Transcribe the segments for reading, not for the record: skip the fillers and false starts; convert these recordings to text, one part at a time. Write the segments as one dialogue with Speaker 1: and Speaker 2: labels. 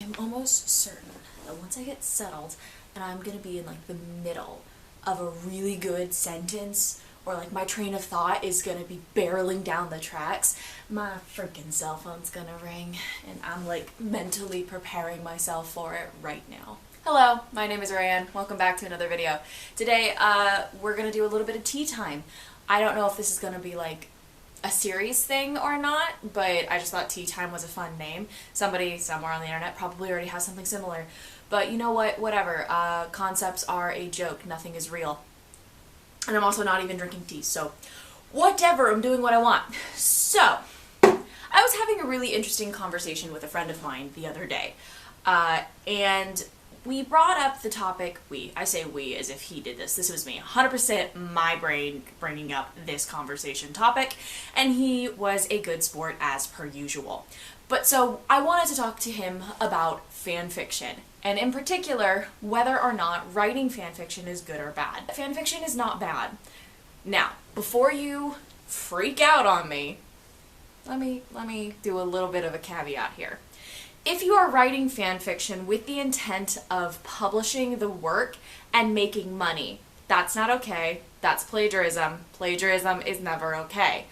Speaker 1: I'm almost certain that once I get settled and I'm gonna be in like the middle of a really good sentence, or like my train of thought is gonna be barreling down the tracks, my freaking cell phone's gonna ring, and I'm like mentally preparing myself for it right now. Hello, my name is Ryan. Welcome back to another video. Today, we're gonna do a little bit of tea time. I don't know if this is gonna be like a series thing or not, but I just thought tea time was a fun name. Somebody somewhere on the internet probably already has something similar. But you know what, whatever. Concepts are a joke, nothing is real. And I'm also not even drinking tea, so whatever, I'm doing what I want. So, I was having a really interesting conversation with a friend of mine the other day, and we brought up the topic, I say we as if he did this. This was me, 100% my brain bringing up this conversation topic, and he was a good sport as per usual. But so I wanted to talk to him about fan fiction, and in particular, whether or not writing fan fiction is good or bad. Fan fiction is not bad. Now, before you freak out on me, let me do a little bit of a caveat here. If you are writing fan fiction with the intent of publishing the work and making money, that's not okay. That's plagiarism. Plagiarism is never okay.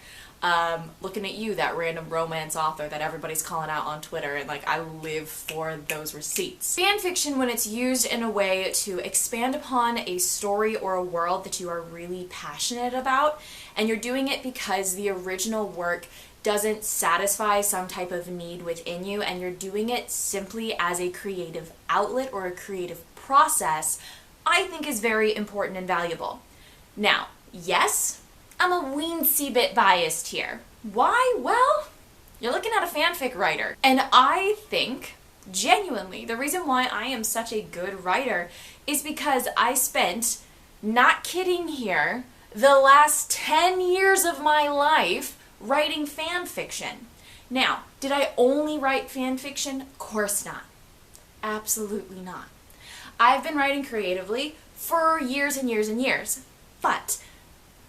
Speaker 1: Looking at you, that random romance author that everybody's calling out on Twitter, and like I live for those receipts. Fan fiction, when it's used in a way to expand upon a story or a world that you are really passionate about, and you're doing it because the original work doesn't satisfy some type of need within you, and you're doing it simply as a creative outlet or a creative process, I think is very important and valuable. Now, yes, I'm a weensy bit biased here. Why? Well, you're looking at a fanfic writer. And I think, genuinely, the reason why I am such a good writer is because I spent, not kidding here, the last 10 years of my life writing fan fiction. Now, did I only write fan fiction? Of course not. Absolutely not. I've been writing creatively for years and years and years. But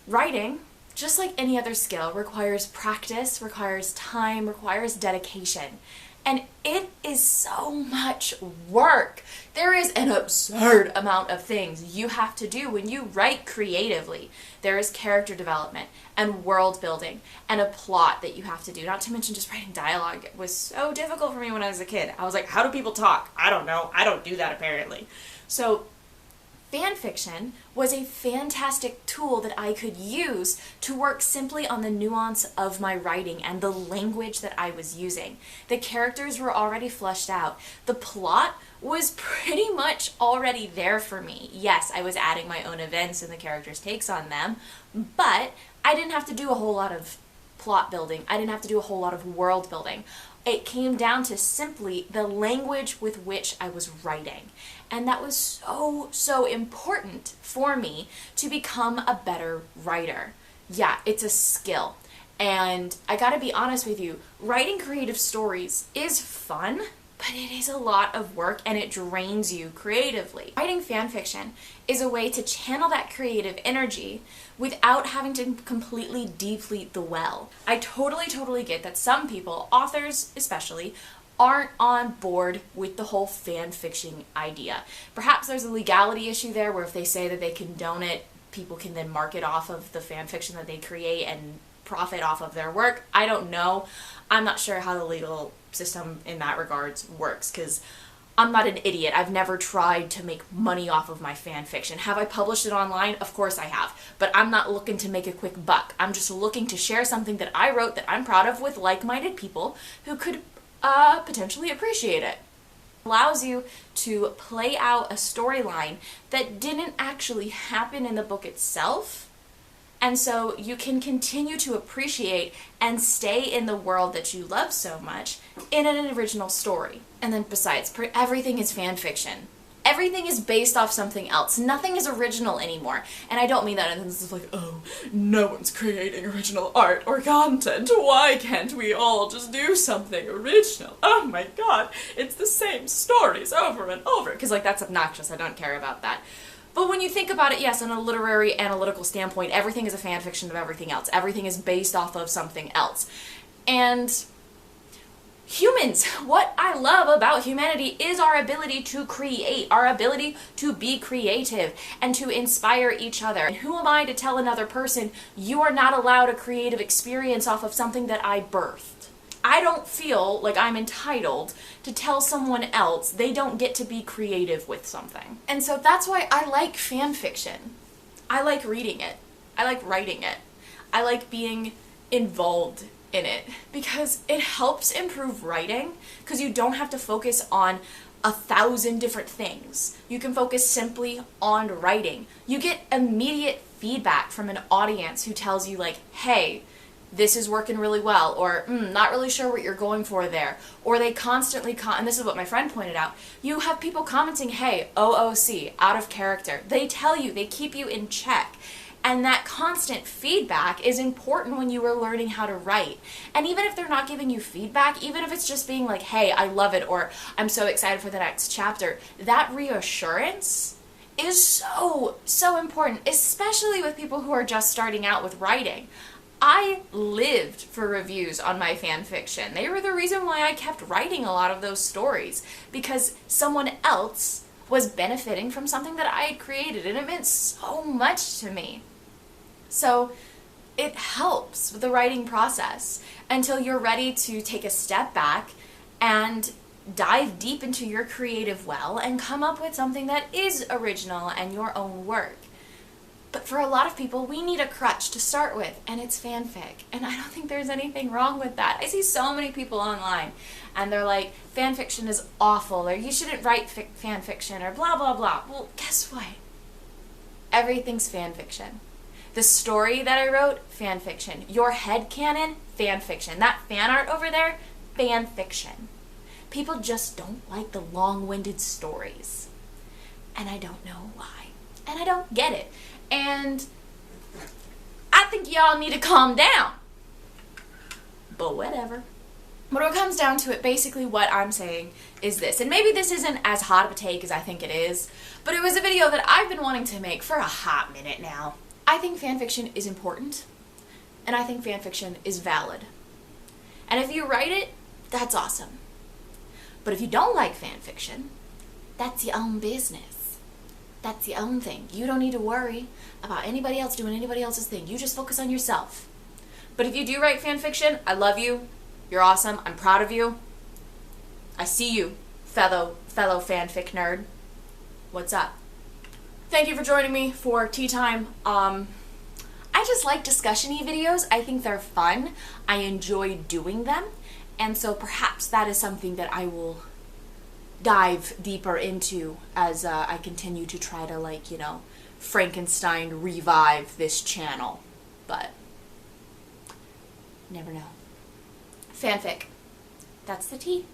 Speaker 1: writing, just like any other skill, requires practice, requires time, requires dedication. And it is so much work. There is an absurd amount of things you have to do when you write creatively. There is character development and world building and a plot that you have to do. Not to mention just writing dialogue. It was so difficult for me when I was a kid. I was like, how do people talk? I don't know. I don't do that apparently. So fan fiction was a fantastic tool that I could use to work simply on the nuance of my writing and the language that I was using. The characters were already fleshed out. The plot was pretty much already there for me. Yes, I was adding my own events and the characters' takes on them, but I didn't have to do a whole lot of plot building. I didn't have to do a whole lot of world building. It came down to simply the language with which I was writing. And that was so important for me to become a better writer. Yeah, it's a skill. And I gotta be honest with you, writing creative stories is fun, but it is a lot of work and it drains you creatively. Writing fan fiction is a way to channel that creative energy without having to completely deplete the well. I totally get that some people, authors especially, aren't on board with the whole fan fiction idea. Perhaps there's a legality issue there where if they say that they condone it, people can then market off of the fan fiction that they create and profit off of their work. I don't know. I'm not sure how the legal system in that regards works, because I'm not an idiot. I've never tried to make money off of my fan fiction. Have I published it online? Of course I have. But I'm not looking to make a quick buck. I'm just looking to share something that I wrote that I'm proud of with like-minded people who could potentially appreciate it. Allows you to play out a storyline that didn't actually happen in the book itself, and so you can continue to appreciate and stay in the world that you love so much in an original story. And then besides, everything is fan fiction. Everything is based off something else. Nothing is original anymore. And I don't mean that in the sense of like, oh, no one's creating original art or content. Why can't we all just do something original? Oh my god, it's the same stories over and over. Because like that's obnoxious, I don't care about that. But when you think about it, yes, on a literary analytical standpoint, everything is a fan fiction of everything else. Everything is based off of something else. And humans. What I love about humanity is our ability to create, our ability to be creative and to inspire each other. And who am I to tell another person, you are not allowed a creative experience off of something that I birthed? I don't feel like I'm entitled to tell someone else they don't get to be creative with something. And so that's why I like fan fiction. I like reading it. I like writing it. I like being involved in it because it helps improve writing because you don't have to focus on 1,000 different things. You can focus simply on writing. You get immediate feedback from an audience who tells you like, hey, this is working really well, or not really sure what you're going for there. Or they constantly, and this is what my friend pointed out, you have people commenting, hey, OOC, out of character. They tell you, they keep you in check. And that constant feedback is important when you are learning how to write. And even if they're not giving you feedback, even if it's just being like, hey, I love it, or I'm so excited for the next chapter, that reassurance is so important, especially with people who are just starting out with writing. I lived for reviews on my fan fiction. They were the reason why I kept writing a lot of those stories, because someone else was benefiting from something that I had created, and it meant so much to me. So it helps with the writing process until you're ready to take a step back and dive deep into your creative well and come up with something that is original and your own work. But for a lot of people, we need a crutch to start with, and it's fanfic. And I don't think there's anything wrong with that. I see so many people online, and they're like, fanfiction is awful, or you shouldn't write fanfiction, or blah, blah, blah. Well, guess what? Everything's fanfiction. The story that I wrote, fanfiction. Your headcanon, fanfiction. That fan art over there, fanfiction. People just don't like the long-winded stories. And I don't know why. And I don't get it. And I think y'all need to calm down. But whatever. But when it comes down to it, basically what I'm saying is this. And maybe this isn't as hot of a take as I think it is, but it was a video that I've been wanting to make for a hot minute now. I think fanfiction is important, and I think fanfiction is valid. And if you write it, that's awesome. But if you don't like fanfiction, that's your own business. That's your own thing. You don't need to worry about anybody else doing anybody else's thing. You just focus on yourself. But if you do write fanfiction, I love you. You're awesome. I'm proud of you. I see you, fellow fanfic nerd. What's up? Thank you for joining me for tea time. I just like discussion-y videos. I think they're fun. I enjoy doing them. And so perhaps that is something that I will dive deeper into as I continue to try to, like, you know, Frankenstein revive this channel. But never know. Fanfic. That's the tea.